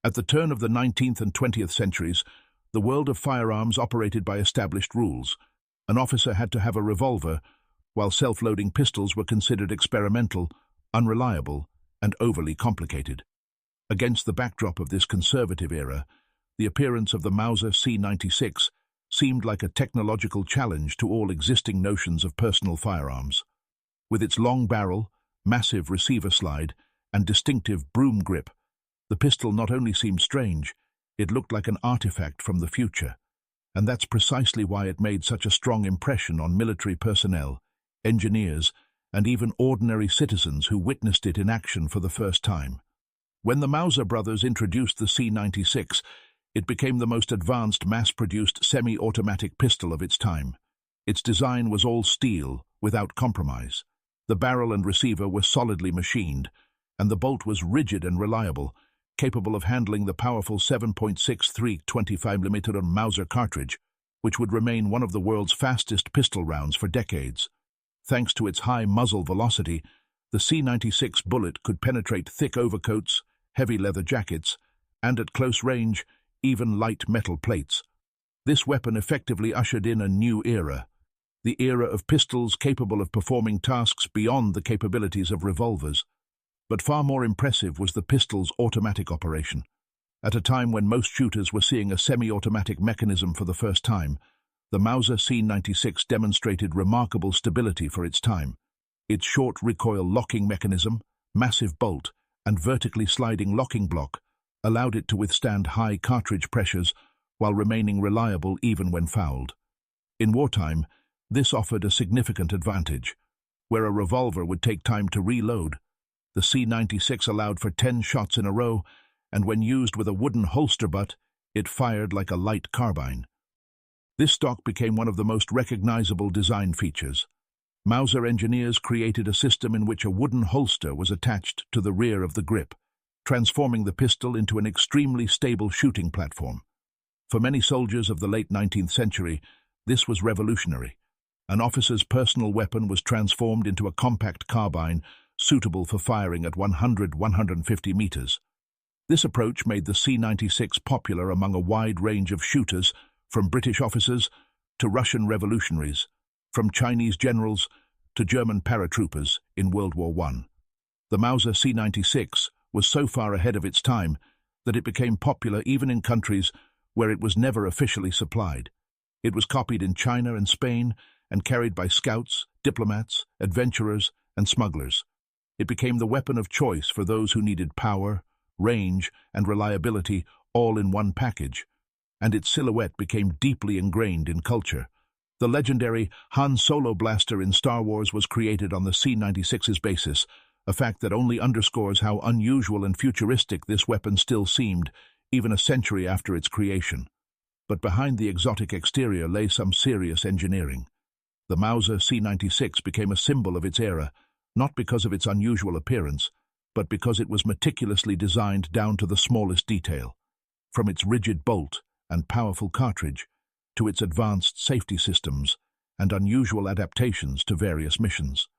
At the turn of the 19th and 20th centuries, the world of firearms operated by established rules. An officer had to have a revolver, while self-loading pistols were considered experimental, unreliable, and overly complicated. Against the backdrop of this conservative era, the appearance of the Mauser C96 seemed like a technological challenge to all existing notions of personal firearms. With its long barrel, massive receiver slide, and distinctive broom grip, the pistol not only seemed strange, it looked like an artifact from the future. And that's precisely why it made such a strong impression on military personnel, engineers, and even ordinary citizens who witnessed it in action for the first time. When the Mauser brothers introduced the C96, it became the most advanced mass-produced semi-automatic pistol of its time. Its design was all steel, without compromise. The barrel and receiver were solidly machined, and the bolt was rigid and reliable, capable of handling the powerful 7.63 25mm Mauser cartridge, which would remain one of the world's fastest pistol rounds for decades. Thanks to its high muzzle velocity, the C96 bullet could penetrate thick overcoats, heavy leather jackets, and at close range, even light metal plates. This weapon effectively ushered in a new era, the era of pistols capable of performing tasks beyond the capabilities of revolvers. But far more impressive was the pistol's automatic operation. At a time when most shooters were seeing a semi-automatic mechanism for the first time, the Mauser C96 demonstrated remarkable stability for its time. Its short recoil locking mechanism, massive bolt, and vertically sliding locking block allowed it to withstand high cartridge pressures while remaining reliable even when fouled. In wartime, this offered a significant advantage. Where a revolver would take time to reload, the C96 allowed for 10 shots in a row, and when used with a wooden holster butt, it fired like a light carbine. This stock became one of the most recognizable design features. Mauser engineers created a system in which a wooden holster was attached to the rear of the grip, transforming the pistol into an extremely stable shooting platform. For many soldiers of the late 19th century, this was revolutionary. An officer's personal weapon was transformed into a compact carbine suitable for firing at 100–150 meters. This approach made the C96 popular among a wide range of shooters, from British officers to Russian revolutionaries, from Chinese generals to German paratroopers in World War I. The Mauser C96 was so far ahead of its time that it became popular even in countries where it was never officially supplied. It was copied in China and Spain and carried by scouts, diplomats, adventurers, and smugglers. It became the weapon of choice for those who needed power, range, and reliability all in one package, and its silhouette became deeply ingrained in culture. The legendary Han Solo blaster in Star Wars was created on the C96's basis, a fact that only underscores how unusual and futuristic this weapon still seemed, even a century after its creation. But behind the exotic exterior lay some serious engineering. The Mauser C96 became a symbol of its era, not because of its unusual appearance, but because it was meticulously designed down to the smallest detail. From its rigid bolt and powerful cartridge, to its advanced safety systems and unusual adaptations to various missions.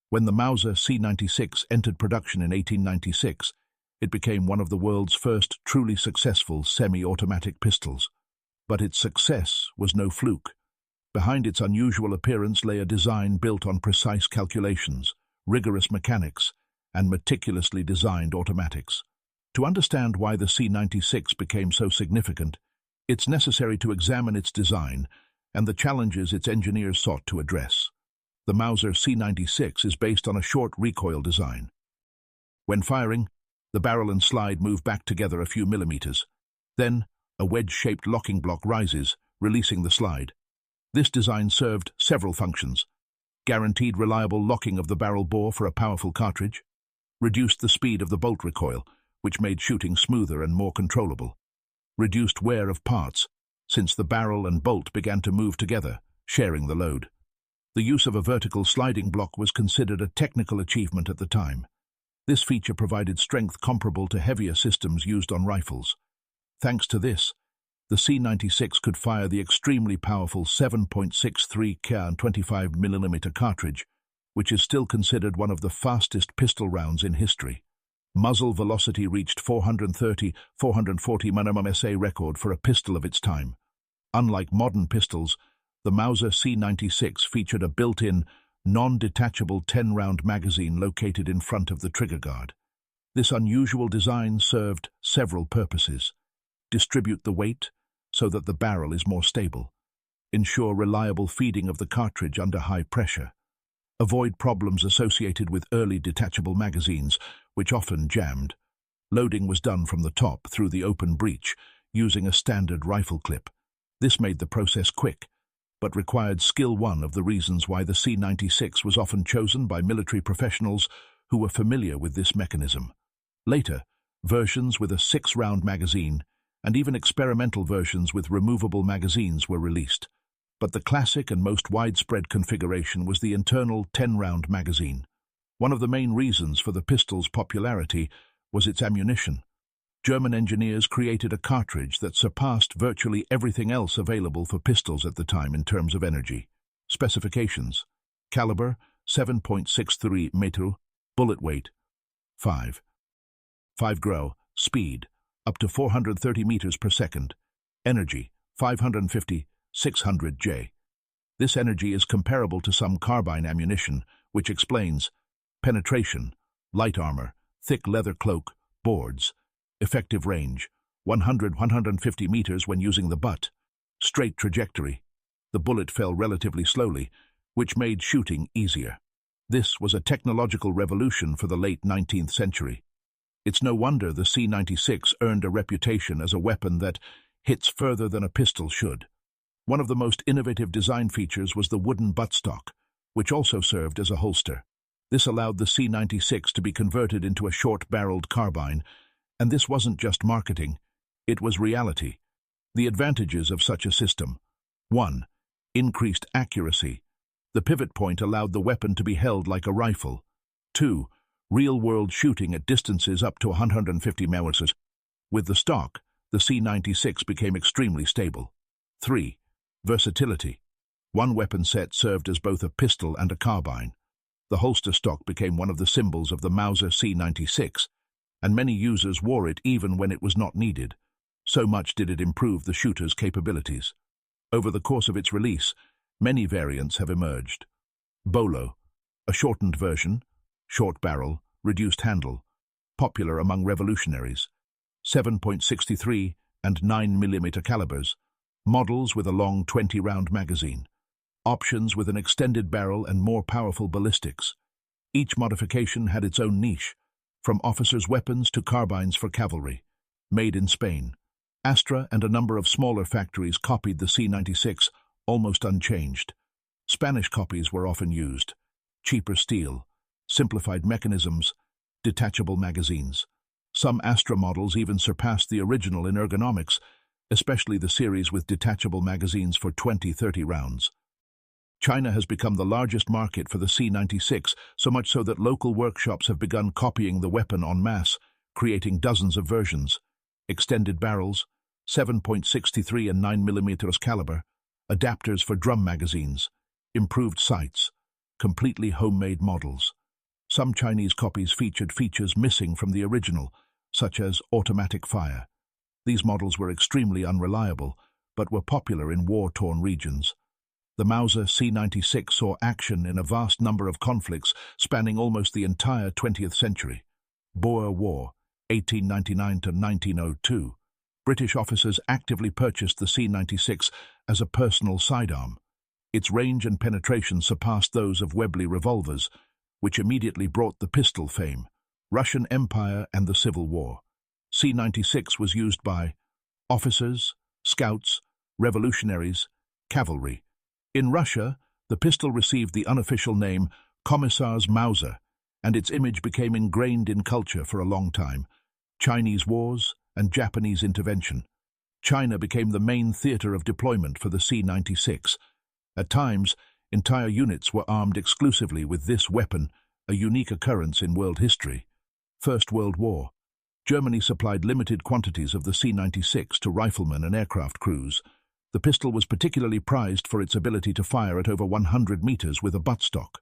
When the Mauser C96 entered production in 1896, it became one of the world's first truly successful semi-automatic pistols. But its success was no fluke. Behind its unusual appearance lay a design built on precise calculations, rigorous mechanics, and meticulously designed automatics. To understand why the C96 became so significant, it's necessary to examine its design and the challenges its engineers sought to address. The Mauser C96 is based on a short recoil design. When firing, the barrel and slide move back together a few millimeters. Then, a wedge-shaped locking block rises, releasing the slide. This design served several functions: guaranteed reliable locking of the barrel bore for a powerful cartridge, reduced the speed of the bolt recoil, which made shooting smoother and more controllable, reduced wear of parts, since the barrel and bolt began to move together, sharing the load. The use of a vertical sliding block was considered a technical achievement at the time. This feature provided strength comparable to heavier systems used on rifles. Thanks to this, the C96 could fire the extremely powerful 7.63 cal 25mm cartridge, which is still considered one of the fastest pistol rounds in history. Muzzle velocity reached 430–440 mph record for a pistol of its time. Unlike modern pistols, the Mauser C96 featured a built-in, non-detachable 10-round magazine located in front of the trigger guard. This unusual design served several purposes. Distribute the weight so that the barrel is more stable. Ensure reliable feeding of the cartridge under high pressure. Avoid problems associated with early detachable magazines, which often jammed. Loading was done from the top through the open breech, using a standard rifle clip. This made the process quick, but required skill. One of the reasons why the C96 was often chosen by military professionals who were familiar with this mechanism. Later, versions with a 6-round magazine and even experimental versions with removable magazines were released. But the classic and most widespread configuration was the internal 10-round magazine. One of the main reasons for the pistol's popularity was its ammunition. German engineers created a cartridge that surpassed virtually everything else available for pistols at the time in terms of energy. Specifications: caliber 7.63 metru, bullet weight 5 gro, speed up to 430 meters per second, energy 550–600 J. This energy is comparable to some carbine ammunition, which explains penetration, light armor, thick leather cloak, boards. Effective range, 100–150 meters when using the butt. Straight trajectory. The bullet fell relatively slowly, which made shooting easier. This was a technological revolution for the late 19th century. It's no wonder the C96 earned a reputation as a weapon that hits further than a pistol should. One of the most innovative design features was the wooden buttstock, which also served as a holster. This allowed the C96 to be converted into a short-barreled carbine. And this wasn't just marketing, it was reality. The advantages of such a system: 1. Increased accuracy. The pivot point allowed the weapon to be held like a rifle. 2. Real-world shooting at distances up to 150 meters. With the stock, the C96 became extremely stable. 3. Versatility. One weapon set served as both a pistol and a carbine. The holster stock became one of the symbols of the Mauser C96, and many users wore it even when it was not needed. So much did it improve the shooter's capabilities. Over the course of its release, many variants have emerged. Bolo, a shortened version, short barrel, reduced handle, popular among revolutionaries. 7.63 and 9mm calibers, models with a long 20-round magazine, options with an extended barrel and more powerful ballistics. Each modification had its own niche, from officers' weapons to carbines for cavalry. Made in Spain. Astra and a number of smaller factories copied the C96, almost unchanged. Spanish copies were often used. Cheaper steel, simplified mechanisms, detachable magazines. Some Astra models even surpassed the original in ergonomics, especially the series with detachable magazines for 20–30 rounds. China has become the largest market for the C96, so much so that local workshops have begun copying the weapon en masse, creating dozens of versions. Extended barrels, 7.63 and 9mm caliber, adapters for drum magazines, improved sights, completely homemade models. Some Chinese copies featured features missing from the original, such as automatic fire. These models were extremely unreliable, but were popular in war-torn regions. The Mauser C96 saw action in a vast number of conflicts spanning almost the entire 20th century. Boer War, 1899 to 1902. British officers actively purchased the C96 as a personal sidearm. Its range and penetration surpassed those of Webley revolvers, which immediately brought the pistol fame. Russian Empire and the Civil War. C96 was used by officers, scouts, revolutionaries, cavalry. In Russia, the pistol received the unofficial name Kommissar's Mauser, and its image became ingrained in culture for a long time. Chinese wars and Japanese intervention. China became the main theater of deployment for the C96. At times, entire units were armed exclusively with this weapon, a unique occurrence in world history. First World War. Germany supplied limited quantities of the C96 to riflemen and aircraft crews. The pistol was particularly prized for its ability to fire at over 100 meters with a buttstock.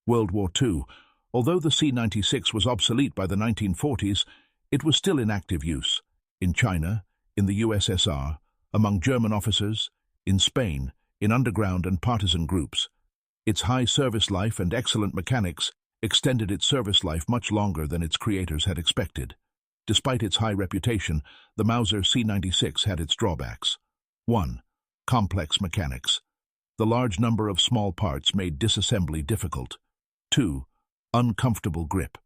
World War II. Although the C96 was obsolete by the 1940s, it was still in active use in China, in the USSR, among German officers, in Spain, in underground and partisan groups. Its high service life and excellent mechanics extended its service life much longer than its creators had expected. Despite its high reputation, the Mauser C96 had its drawbacks. 1. Complex mechanics. The large number of small parts made disassembly difficult. 2. Uncomfortable grip.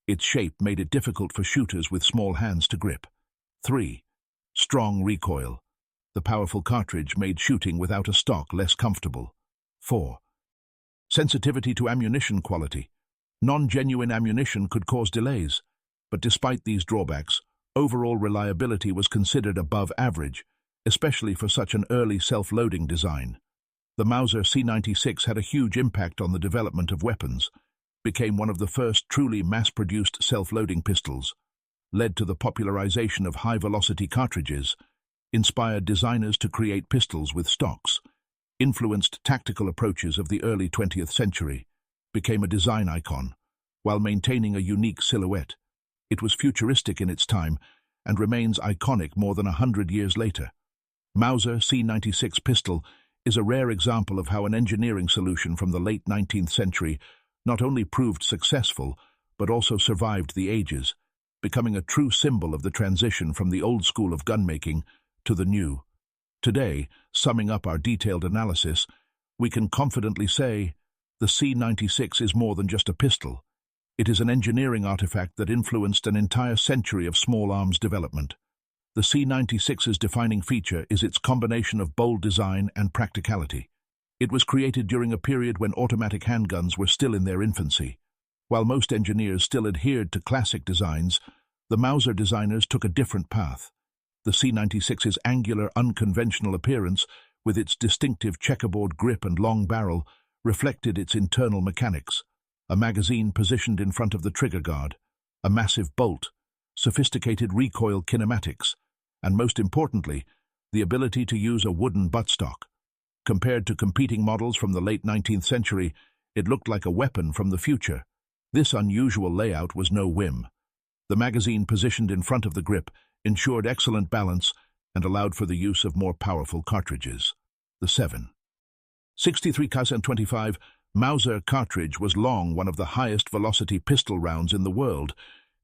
Its shape made it difficult for shooters with small hands to grip. 3. Strong recoil. The powerful cartridge made shooting without a stock less comfortable. 4. Sensitivity to ammunition quality. Non-genuine ammunition could cause delays, but despite these drawbacks, overall reliability was considered above average, especially for such an early self-loading design. The Mauser C96 had a huge impact on the development of weapons, became one of the first truly mass-produced self-loading pistols, led to the popularization of high-velocity cartridges, inspired designers to create pistols with stocks, influenced tactical approaches of the early 20th century, became a design icon, while maintaining a unique silhouette. It was futuristic in its time and remains iconic more than 100 years later. Mauser C96 pistol is a rare example of how an engineering solution from the late 19th century not only proved successful, but also survived the ages, becoming a true symbol of the transition from the old school of gunmaking to the new. Today, summing up our detailed analysis, we can confidently say the C96 is more than just a pistol. It is an engineering artifact that influenced an entire century of small arms development. The C96's defining feature is its combination of bold design and practicality. It was created during a period when automatic handguns were still in their infancy. While most engineers still adhered to classic designs, the Mauser designers took a different path. The C96's angular, unconventional appearance, with its distinctive checkerboard grip and long barrel, reflected its internal mechanics. A magazine positioned in front of the trigger guard, a massive bolt, sophisticated recoil kinematics, and most importantly, the ability to use a wooden buttstock. Compared to competing models from the late 19th century, it looked like a weapon from the future. This unusual layout was no whim. The magazine positioned in front of the grip ensured excellent balance and allowed for the use of more powerful cartridges. The 7.63 Mauser cartridge was long one of the highest velocity pistol rounds in the world,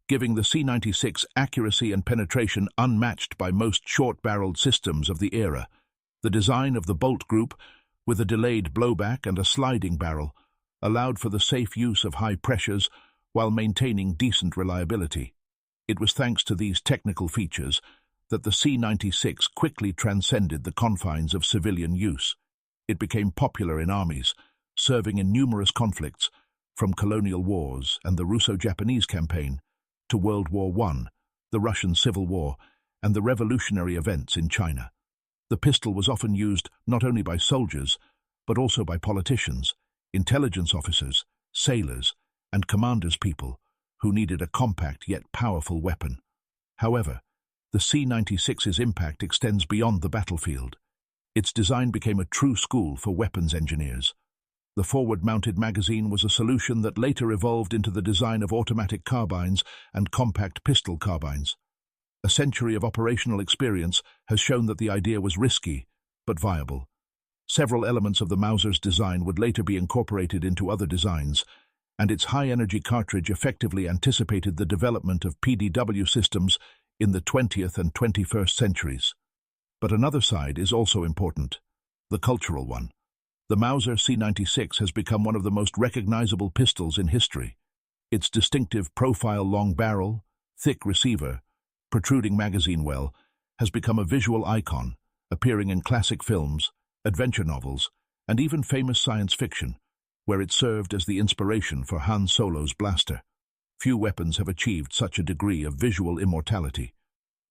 giving the C96 accuracy and penetration unmatched by most short-barreled systems of the era. The design of the bolt group, with a delayed blowback and a sliding barrel, allowed for the safe use of high pressures while maintaining decent reliability. It was thanks to these technical features that the C96 quickly transcended the confines of civilian use. It became popular in armies, serving in numerous conflicts, from colonial wars and the Russo-Japanese campaign to World War I, the Russian Civil War, and the revolutionary events in China. The pistol was often used not only by soldiers, but also by politicians, intelligence officers, sailors, and commanders people who needed a compact yet powerful weapon. However, the C96's impact extends beyond the battlefield. Its design became a true school for weapons engineers. The forward-mounted magazine was a solution that later evolved into the design of automatic carbines and compact pistol carbines. A century of operational experience has shown that the idea was risky, but viable. Several elements of the Mauser's design would later be incorporated into other designs, and its high-energy cartridge effectively anticipated the development of PDW systems in the 20th and 21st centuries. But another side is also important, the cultural one. The Mauser C96 has become one of the most recognizable pistols in history. Its distinctive profile long barrel, thick receiver, protruding magazine well, has become a visual icon, appearing in classic films, adventure novels, and even famous science fiction, where it served as the inspiration for Han Solo's blaster. Few weapons have achieved such a degree of visual immortality.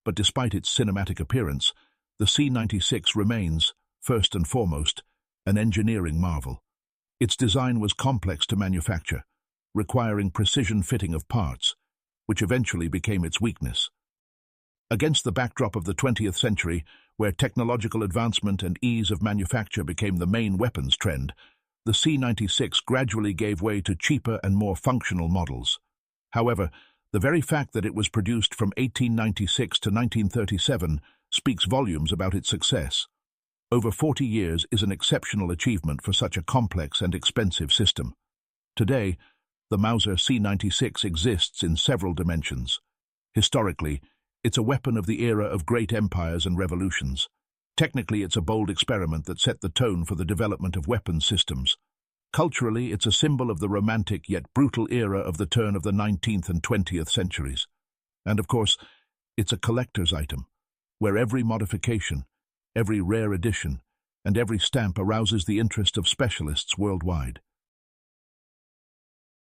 But despite its cinematic appearance, the C96 remains, first and foremost, an engineering marvel. Its design was complex to manufacture, requiring precision fitting of parts, which eventually became its weakness. Against the backdrop of the 20th century, where technological advancement and ease of manufacture became the main weapons trend, the C96 gradually gave way to cheaper and more functional models. However, the very fact that it was produced from 1896 to 1937 speaks volumes about its success. Over 40 years is an exceptional achievement for such a complex and expensive system. Today, the Mauser C96 exists in several dimensions. Historically, it's a weapon of the era of great empires and revolutions. Technically, it's a bold experiment that set the tone for the development of weapons systems. Culturally, it's a symbol of the romantic yet brutal era of the turn of the 19th and 20th centuries. And of course, it's a collector's item, where every modification, every rare edition, and every stamp arouses the interest of specialists worldwide.